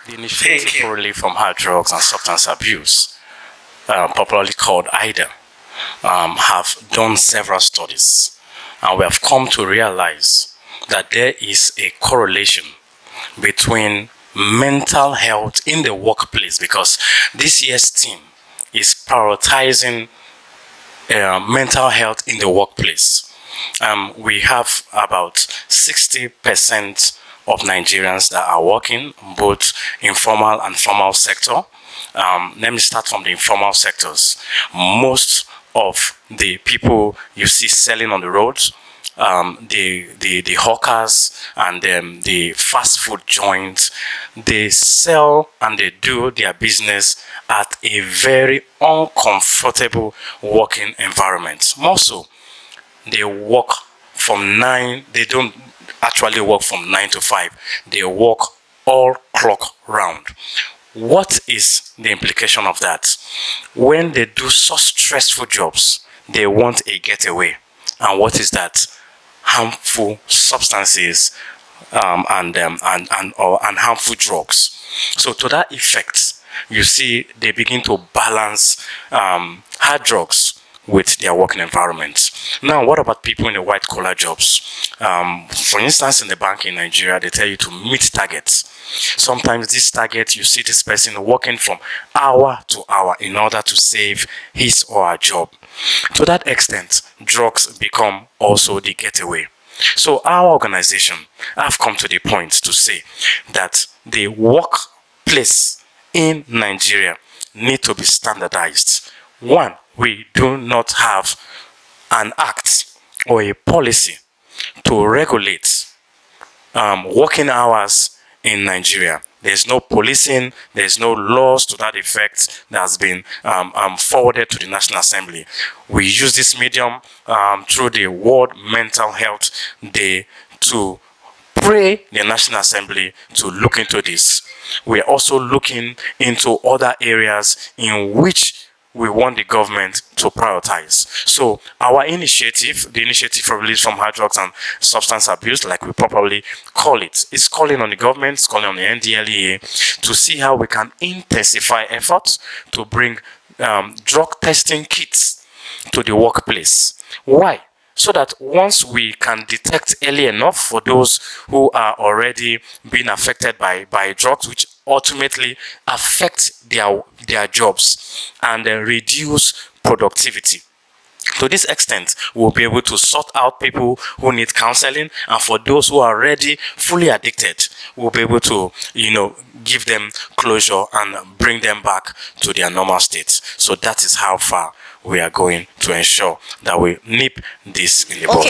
The Initiative for Relief from Hard Drugs and Substance Abuse, popularly called Irhda, have done several studies, and we have come to realize that there is a correlation between mental health in the workplace, because this year's theme is prioritizing mental health in the workplace. We have about 60% of Nigerians that are working both informal and formal sector. Let me start from the informal sectors. Most of the people you see selling on the roads, the hawkers and the fast food joints, they sell and they do their business at a very uncomfortable working environment. More so, they work from 9, they don't actually work from 9 to 5, they work all clock round. What is the implication of that? When they do such stressful jobs, they want a getaway. And what is that? Harmful substances and harmful drugs. So to that effect, you see they begin to balance hard drugs with their working environment. Now, what about people in the white collar jobs? For instance, in the bank in Nigeria, they tell you to meet targets. Sometimes this target, you see this person working from hour to hour in order to save his or her job. To that extent, drugs become also the getaway. So our organization have come to the point to say that the workplace in Nigeria need to be standardized. One, we do not have an act or a policy to regulate working hours in Nigeria. There's no policing, there's no laws to that effect that has been forwarded to the National Assembly. We use this medium through the World Mental Health Day to pray the National Assembly to look into this. We are also looking into other areas in which we want the government to prioritize. So our initiative, the Initiative for Release from Hard Drugs and Substance Abuse, like we properly call it, is calling on the government, it's calling on the NDLEA to see how we can intensify efforts to bring drug testing kits to the workplace. Why? So that once we can detect early enough for those who are already being affected by drugs, which ultimately affect their jobs and reduce productivity. To this extent, we'll be able to sort out people who need counseling, and for those who are already fully addicted, we'll be able to, give them closure and bring them back to their normal state. So that is how far we are going to ensure that we nip this in the bud.